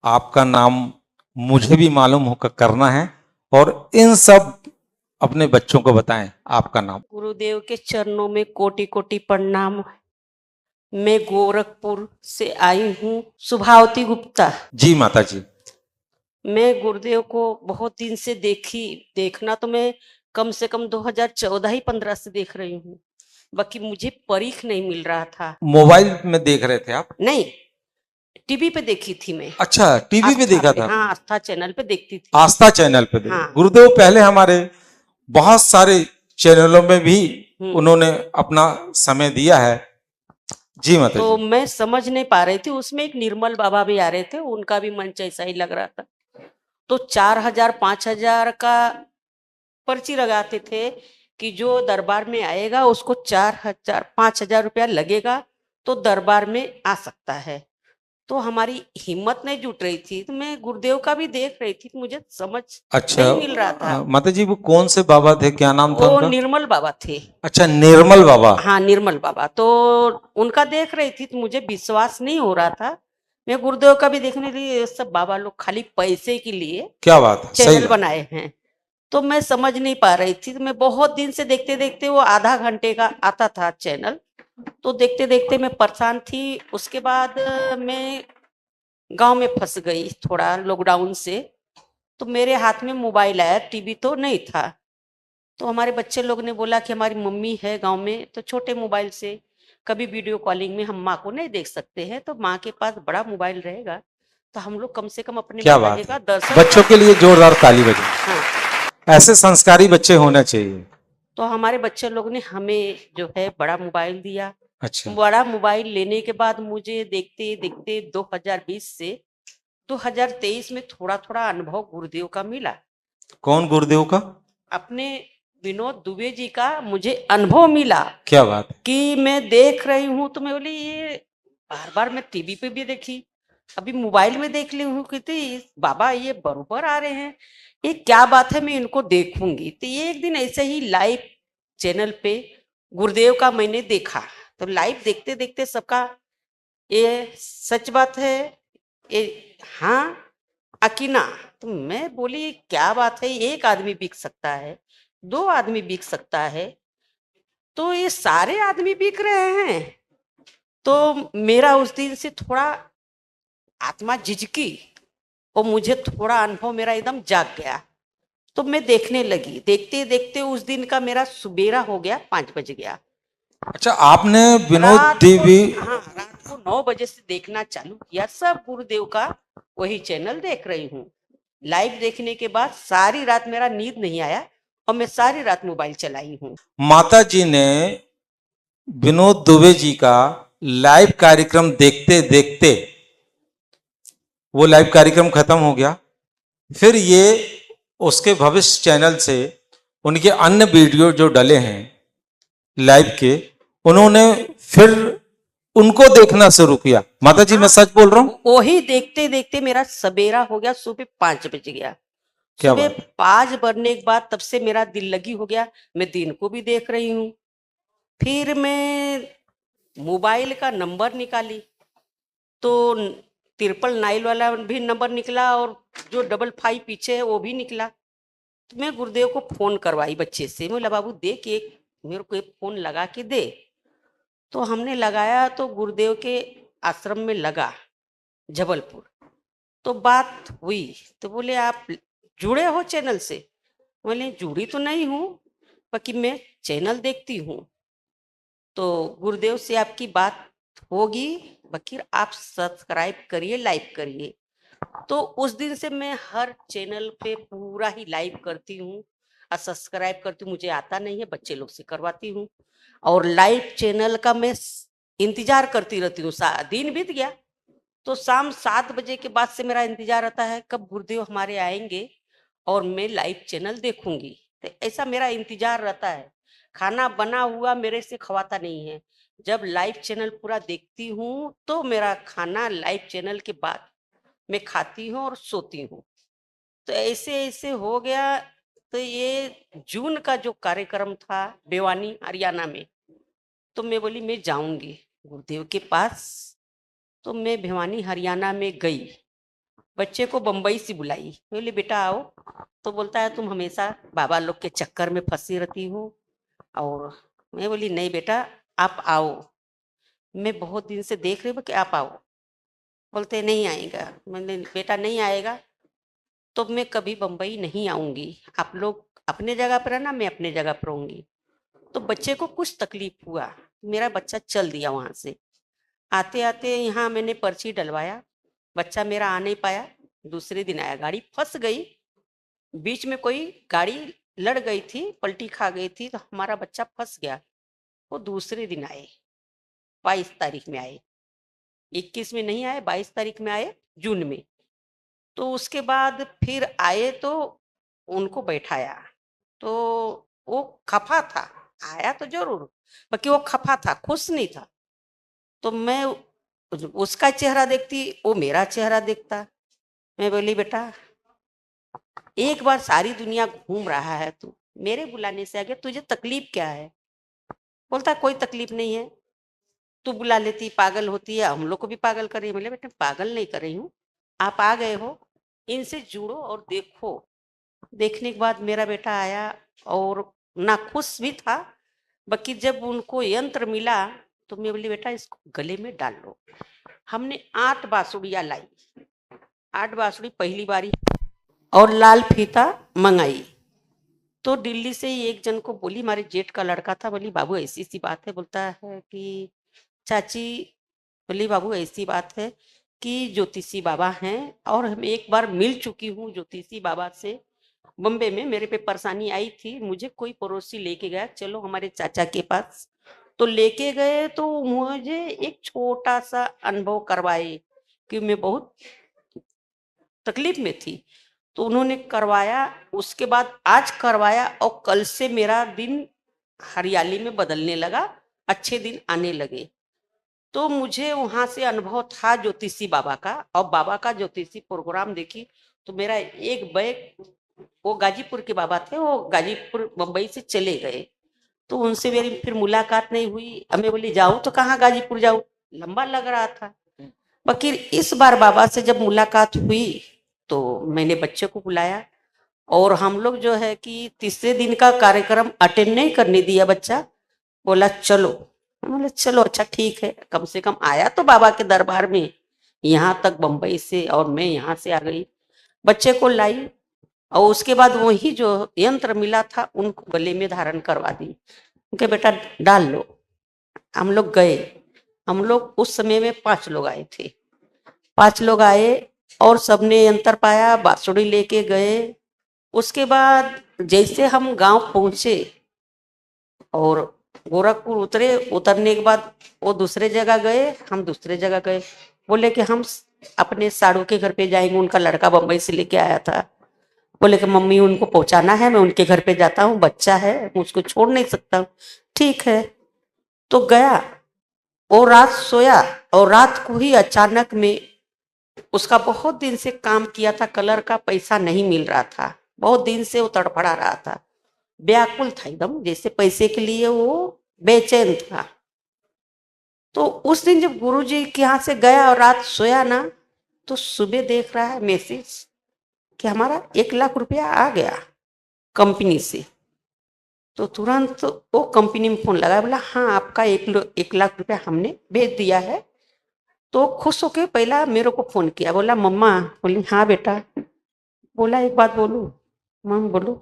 आपका नाम मुझे भी मालूम हो करना है, और इन सब अपने बच्चों को बताएं आपका नाम। गुरुदेव के चरणों में कोटि कोटि प्रणाम। मैं गोरखपुर से आई हूँ, सुभावती गुप्ता। जी माता जी। मैं गुरुदेव को बहुत दिन से देखना तो मैं कम से कम 2014 ही 15 से देख रही हूँ, बाकी मुझे परीख नहीं मिल रहा था। मोबाइल में देख रहे थे आप? नहीं, टीवी पे देखी थी मैं। अच्छा, टीवी पे आस्था देखा पे, था हाँ, आपने? आस्था चैनल पे देखती थी। आस्था चैनल पे हाँ। गुरुदेव पहले हमारे बहुत सारे चैनलों में भी उन्होंने अपना समय दिया है। जी माता तो जी। मैं समझ नहीं पा रही थी, उसमें एक निर्मल बाबा भी आ रहे थे, उनका भी मंच ऐसा ही लग रहा था। तो 4,000 5,000 का पर्ची लगाते थे कि जो दरबार में आएगा उसको 4,000 5,000 रुपया लगेगा तो दरबार में आ सकता है। तो हमारी हिम्मत नहीं जुट रही थी, तो मैं गुरुदेव का भी देख रही थी, मुझे समझ अच्छा, नहीं मिल रहा था। माता जी वो कौन से बाबा थे, क्या नाम था वो उनका? निर्मल बाबा थे। अच्छा, निर्मल बाबा। हाँ, निर्मल बाबा। तो उनका देख रही थी तो मुझे विश्वास नहीं हो रहा था। मैं गुरुदेव का भी देखने लगी, ये सब बाबा लोग खाली पैसे के लिए क्या बात है, सही चैनल बात। बनाए हैं। तो मैं समझ नहीं पा रही थी, तो मैं बहुत दिन से देखते देखते, वो आधा घंटे का आता था चैनल, तो देखते देखते मैं परेशान थी। उसके बाद मैं गांव में फंस गई थोड़ा लॉकडाउन से। तो मेरे हाथ में मोबाइल आया, टीवी तो नहीं था। तो हमारे बच्चे लोग ने बोला कि हमारी मम्मी है गांव में, तो छोटे मोबाइल से कभी वीडियो कॉलिंग में हम माँ को नहीं देख सकते हैं, तो माँ के पास बड़ा मोबाइल रहेगा तो हम लोग कम से कम अपने क्या माता जी बात का है, दर्शन बच्चों कर के लिए सकते हैं। जोरदार ताली बजाएं। हाँ। ऐसे संस्कारी बच्चे होने चाहिए। तो हमारे बच्चे लोग ने हमें जो है बड़ा मोबाइल दिया। अच्छा। बड़ा मोबाइल लेने के बाद मुझे देखते देखते 2020 से 2023 में थोड़ा थोड़ा अनुभव गुरुदेव का मिला। कौन गुरुदेव का? अपने विनोद दुबे जी का मुझे अनुभव मिला क्या बात है। कि मैं देख रही हूँ, तो मैं बोली ये बार बार मैं टीवी पे भी देखी, अभी मोबाइल में देख ली हूँ कि बाबा ये बरोबर आ रहे हैं, ये क्या बात है, मैं इनको देखूंगी। तो ये एक दिन ऐसे ही लाइव चैनल पे गुरुदेव का मैंने देखा। तो लाइव देखते देखते सबका ये सच बात है, ये हाँ अकीना। तो मैं बोली क्या बात है, एक आदमी बिक सकता है, दो आदमी बिक सकता है, तो ये सारे आदमी बिक रहे हैं। तो मेरा उस दिन से थोड़ा आत्मा झिझकी और मुझे थोड़ा अनुभव मेरा एकदम जाग गया। तो मैं देखने लगी, देखते देखते उस दिन का मेरा सुबेरा हो गया, 5 बज गया। अच्छा, आपने विनोद रात को, टीवी? हाँ, रात को 9 बजे से देखना चालू किया, सब गुरुदेव का वही चैनल देख रही हूँ। लाइव देखने के बाद सारी रात मेरा नींद नहीं आया और मैं सारी रात मोबाइल चलाई हूँ। माता जी ने विनोद दुबे जी का लाइव कार्यक्रम देखते देखते वो लाइव कार्यक्रम खत्म हो गया, फिर ये उसके भविष्य चैनल से उनके अन्य वीडियो जो डले हैं लाइव के, उन्होंने फिर उनको देखना शुरू किया। माता जी मैं हाँ, सच बोल रहा हूं? वही देखते देखते मेरा सवेरा हो गया, सुबह 5 बज गया। क्या सुबह बात है। 5 बजने के बाद तब से मेरा दिल लगी हो गया, मैं दिन को भी देख रही हूँ। फिर मैं मोबाइल का नंबर निकाली, तो 999 वाला भी नंबर निकला और जो 55 पीछे है वो भी निकला। तो मैं गुरुदेव को फोन करवाई बच्चे से, मैं बोला बाबू दे के मेरे को एक फोन लगा के दे। तो हमने लगाया तो गुरुदेव के आश्रम में लगा, जबलपुर। तो बात हुई, तो बोले आप जुड़े हो चैनल से? बोले जुड़ी तो नहीं हूँ, बाकी मैं चैनल देखती हूँ। तो गुरुदेव से आपकी बात होगी, बाकी आप सब्सक्राइब करिए, लाइक करिए। तो उस दिन से मैं हर चैनल पे पूरा ही लाइव करती हूँ और सब्सक्राइब करती हूँ। मुझे आता नहीं है, बच्चे लोग से करवाती हूँ। और लाइव चैनल का मैं इंतजार करती रहती हूँ। दिन बीत गया तो शाम 7 बजे के बाद से मेरा इंतजार रहता है कब गुरुदेव हमारे आएंगे और मैं लाइव चैनल देखूंगी। तो ऐसा मेरा इंतजार रहता है। खाना बना हुआ मेरे से खवाता नहीं है, जब लाइव चैनल पूरा देखती हूँ तो मेरा खाना लाइव चैनल के बाद मैं खाती हूँ और सोती हूँ। तो ऐसे ऐसे हो गया। तो ये जून का जो कार्यक्रम था बेवानी हरियाणा में, तो मैं बोली मैं जाऊंगी गुरुदेव के पास। तो मैं भिवानी हरियाणा में गई। बच्चे को बम्बई से बुलाई, मैं बोली बेटा आओ, तो बोलता है तुम हमेशा बाबा लोग के चक्कर में फंसी रहती हो। और मैं बोली नहीं बेटा, आप आओ, मैं बहुत दिन से देख रही हूँ कि आप आओ। बोलते नहीं आएगा। मैंने बेटा नहीं आएगा तो मैं कभी बम्बई नहीं आऊंगी, आप लोग अपने जगह पर रहना, मैं अपने जगह पर रहूंगी। तो बच्चे को कुछ तकलीफ हुआ, मेरा बच्चा चल दिया वहां से। आते आते यहाँ मैंने पर्ची डलवाया, बच्चा मेरा आ नहीं पाया। दूसरे दिन आया, गाड़ी फंस गई, बीच में कोई गाड़ी लड़ गई थी, पलटी खा गई थी, तो हमारा बच्चा फंस गया। वो दूसरे दिन आए, 22 तारीख में आए, 21 में नहीं आए, 22 तारीख में आए, जून में। तो उसके बाद फिर आए तो उनको बैठाया, तो वो खफा था, आया तो जरूर, बाकी वो खफा था, खुश नहीं था। तो मैं उसका चेहरा देखती, वो मेरा चेहरा देखता। मैं बोली बेटा, एक बार सारी दुनिया घूम रहा है तू, मेरे बुलाने से आ गया, तुझे तकलीफ क्या है? बोलता कोई तकलीफ नहीं है, तू बुला लेती, पागल होती है, हम लोग को भी पागल कर रही है। बोले बेटा पागल नहीं कर रही हूँ, आप आ गए हो, इनसे जुड़ो और देखो। देखने के बाद मेरा बेटा आया और ना खुश भी था, बाकी जब उनको यंत्र मिला तो मैं बोली बेटा इसको गले में डाल लो। हमने 8 बांसुड़ियाँ लाई, 8 बांसुड़ी पहली बारी, और लाल फीता मंगाई। तो दिल्ली से ही एक जन को बोली, हमारे जेठ का लड़का था, बोली बाबू ऐसी सी बात है। बोलता है कि चाची, बोली बाबू ऐसी बात है कि ज्योतिषी बाबा हैं, और हम एक बार मिल चुकी हूँ ज्योतिषी बाबा से, बम्बे में मेरे पे परेशानी आई थी, मुझे कोई पड़ोसी लेके गया, चलो हमारे चाचा के पास। तो लेके गए तो मुझे एक छोटा सा अनुभव करवाए कि मैं बहुत तकलीफ में थी, तो उन्होंने करवाया। उसके बाद आज करवाया और कल से मेरा दिन हरियाली में बदलने लगा, अच्छे दिन आने लगे। तो मुझे वहां से अनुभव था ज्योतिषी बाबा का, और बाबा का ज्योतिषी प्रोग्राम देखी तो मेरा एक बैग, वो गाजीपुर के बाबा थे, वो गाजीपुर मुंबई से चले गए, तो उनसे मेरी फिर मुलाकात नहीं हुई। अब मैं बोली जाऊं तो कहाँ गाजीपुर जाऊं, लंबा लग रहा था। बाकी इस बार बाबा से जब मुलाकात हुई तो मैंने बच्चे को बुलाया, और हम लोग जो है कि तीसरे दिन का कार्यक्रम अटेंड नहीं करने दिया बच्चा, बोला चलो। हम बोले चलो अच्छा ठीक है, कम से कम आया तो बाबा के दरबार में, यहाँ तक बम्बई से, और मैं यहाँ से आ गई, बच्चे को लाई, और उसके बाद वही जो यंत्र मिला था उनको गले में धारण करवा दी, उनके बेटा डाल लो। हम लोग गए, हम लोग उस समय में 5 लोग आए थे, 5 लोग आए और सबने यंत्र पाया, बांसुड़ी लेके गए। उसके बाद जैसे हम गांव पहुंचे और गोरखपुर उतरे, उतरने के बाद वो दूसरे जगह गए, हम दूसरे जगह गए। बोले कि हम अपने साड़ू के घर पे जाएंगे, उनका लड़का बम्बई से लेके आया था। बोले कि मम्मी उनको पहुंचाना है, मैं उनके घर पे जाता हूँ, बच्चा है मैं उसको छोड़ नहीं सकता हूँ। ठीक है, तो गया, वो रात सोया, और रात को ही अचानक में, उसका बहुत दिन से काम किया था, कलर का पैसा नहीं मिल रहा था, बहुत दिन से वो तड़फड़ा रहा था, व्याकुल था एकदम, जैसे पैसे के लिए वो बेचैन था। तो उस दिन जब गुरुजी के यहाँ से गया और रात सोया ना, तो सुबह देख रहा है मैसेज कि हमारा 1 लाख रुपया आ गया कंपनी से। तो तुरंत वो कंपनी में फोन लगाया, बोला हाँ आपका 1 लाख रुपया हमने भेज दिया है। तो खुश होके पहला मेरे को फोन किया, बोला मम्मा। बोली हाँ बेटा। बोला एक बात बोलूं? मम बोलो।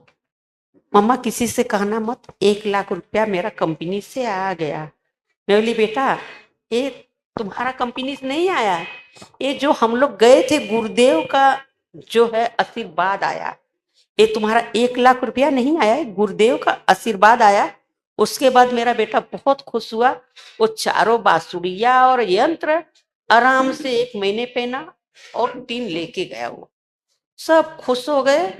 मम्मा किसी से कहना मत, 1 लाख रुपया मेरा कंपनी से आ गया। मैं बोली बेटा ये तुम्हारा कंपनी से नहीं आया, ये जो हम लोग गए थे गुरुदेव का जो है आशीर्वाद आया, ये तुम्हारा 1 लाख रुपया नहीं आया, ये गुरुदेव का आशीर्वाद आया। उसके बाद मेरा बेटा बहुत खुश हुआ, वो चारों बांसुड़िया और यंत्र आराम से 1 महीने पहना और 3 लेके गया। वो सब खुश हो गए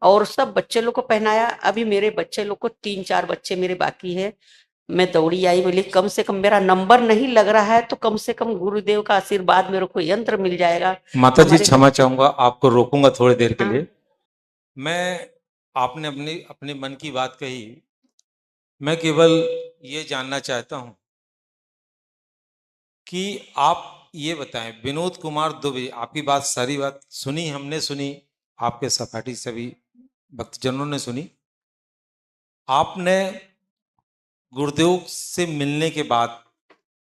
और सब बच्चे लोग को पहनाया। अभी मेरे बच्चे लोग को 3-4 बच्चे मेरे बाकी है। मैं दौड़ी आई, बोली कम से कम मेरा नंबर नहीं लग रहा है तो कम से कम गुरुदेव का आशीर्वाद मेरे को यंत्र मिल जाएगा। माता जी हमारे क्षमा चाहूंगा, आपको रोकूंगा थोड़ी देर के हाँ, लिए। मैं आपने अपनी अपने मन की बात कही, मैं केवल ये जानना चाहता हूं कि आप ये बताएं, विनोद कुमार दुबे, आपकी बात सारी बात सुनी, हमने सुनी, आपके सहपाठी सभी भक्तजनों ने सुनी। आपने गुरुदेव से मिलने के बाद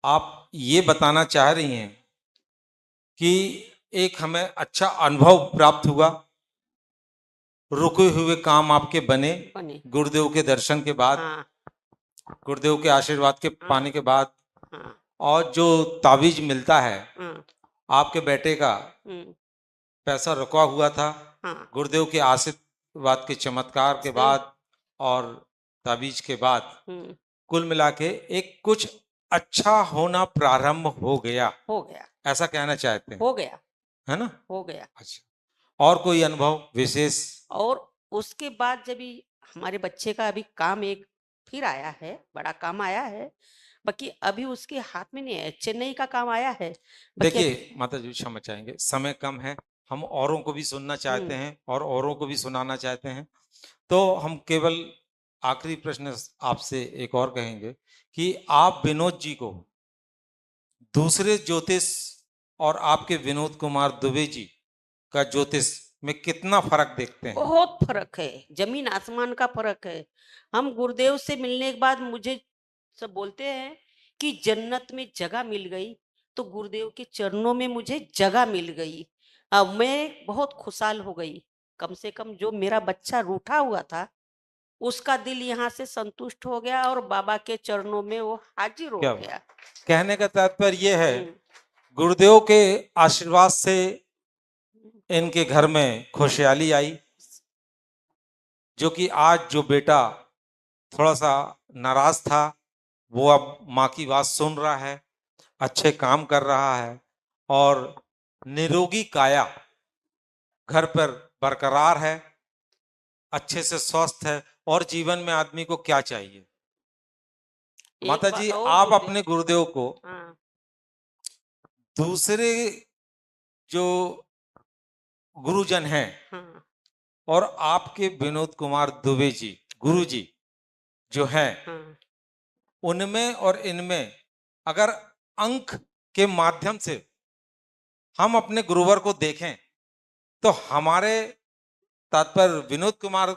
आप ये बताना चाह रही हैं कि एक हमें अच्छा अनुभव प्राप्त हुआ, रुके हुए काम आपके बने बने। गुरुदेव के दर्शन के बाद, हाँ गुरुदेव के आशीर्वाद के हाँ। पाने के बाद, हाँ और जो ताबीज मिलता है हाँ। आपके बेटे का, हम्म, पैसा रुका हुआ था, हाँ गुरुदेव के आशीर्वाद के चमत्कार के से- बाद और ताबीज के बाद हम्म, कुल मिला के एक कुछ अच्छा होना प्रारंभ हो गया, हो गया, ऐसा कहना चाहते हैं, हो गया, है ना? हो गया। अच्छा, और कोई अनुभव विशेष? और उसके बाद जब ही हमारे बच्चे का अभी काम एक फिर आया है, बड़ा काम आया है, बाकी अभी उसके हाथ में नहीं है, चेन्नई का काम आया है। बाकी देखिए माता जी, क्षमा चाहेंगे, समय कम है, हम औरों को भी सुनना चाहते हैं और औरों को भी सुनाना चाहते हैं, तो हम केवल आखिरी प्रश्न आपसे एक और कहेंगे कि आप विनोद जी को दूसरे ज्योतिष और आपके विनोद कुमार दुबे जी का ज्योतिष में कितना फर्क देखते हैं? बहुत फर्क है, जमीन आसमान का फर्क है। हम गुरुदेव से मिलने के बाद मुझे सब बोलते हैं कि जन्नत में जगह मिल गई, तो गुरुदेव के चरणों में मुझे जगह मिल गई। अब मैं बहुत खुशहाल हो गई। कम से कम जो मेरा बच्चा रूठा हुआ था, उसका दिल यहाँ से संतुष्ट हो गया और बाबा के चरणों में वो हाजिर हो क्या गया। कहने का तात्पर्य यह है, हम्म, गुरुदेव के आशीर्वाद से इनके घर में खुशहाली आई, जो कि आज जो बेटा थोड़ा सा नाराज था, वो अब माँ की बात सुन रहा है, अच्छे काम कर रहा है, और निरोगी काया घर पर बरकरार है, अच्छे से स्वस्थ है। और जीवन में आदमी को क्या चाहिए? एक माता बात जी, और आप गुरुदेव। अपने गुरुदेव को हाँ दूसरे जो गुरुजन हैं हाँ और आपके विनोद कुमार दुबे जी गुरु जी जो हैं, हाँ। उनमें और इनमें अगर अंक के माध्यम से हम अपने गुरुवर को देखें, तो हमारे तात्पर्य विनोद कुमार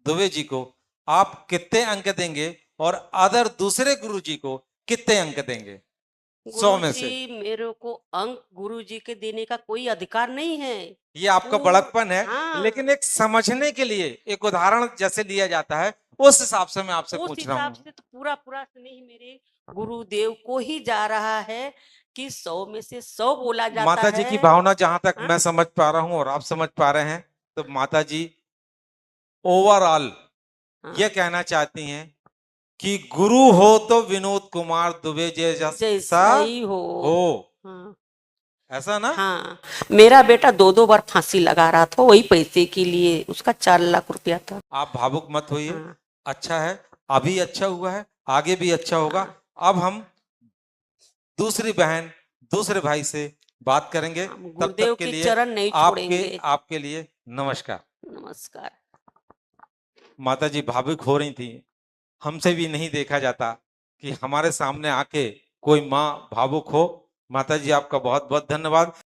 दुबे जी को आप कितने अंक देंगे और अदर दूसरे गुरु जी को कितने अंक देंगे 100 में से? गुरुजी मेरे को अंक गुरुजी के देने का कोई अधिकार नहीं है। ये आपका बड़कपन है, हाँ, लेकिन एक समझने के लिए एक उदाहरण जैसे लिया जाता है, उस हिसाब से मैं आपसे उस पूछ रहा हिसाब हूँ। से तो पूरा पूरा स्नेह मेरे गुरुदेव को ही जा रहा है कि 100 में से 100 बोला जाता माता जी है। की भावना जहां तक हाँ? मैं समझ पा रहा हूं और आप समझ पा रहे हैं, तो माता जी ओवरऑल हाँ, ये कहना चाहती हैं कि गुरु हो तो विनोद कुमार दुबे जैसा जैसा ही हो। हो, हाँ ऐसा ना? हाँ। मेरा बेटा 2-2 बार फांसी लगा रहा था वही पैसे के लिए, उसका 4 लाख रुपया था। आप भावुक मत होइए, हाँ अच्छा है, अभी अच्छा हुआ है, आगे भी अच्छा होगा। हाँ। अब हम दूसरी बहन दूसरे भाई से बात करेंगे, हम तब गुरुदेव तक के के लिए चरण नहीं आपके छोड़ेंगे। आपके लिए नमस्कार। नमस्कार। माता जी भावुक हो रही थी, हमसे भी नहीं देखा जाता कि हमारे सामने आके कोई माँ भावुक हो। माता जी आपका बहुत बहुत धन्यवाद।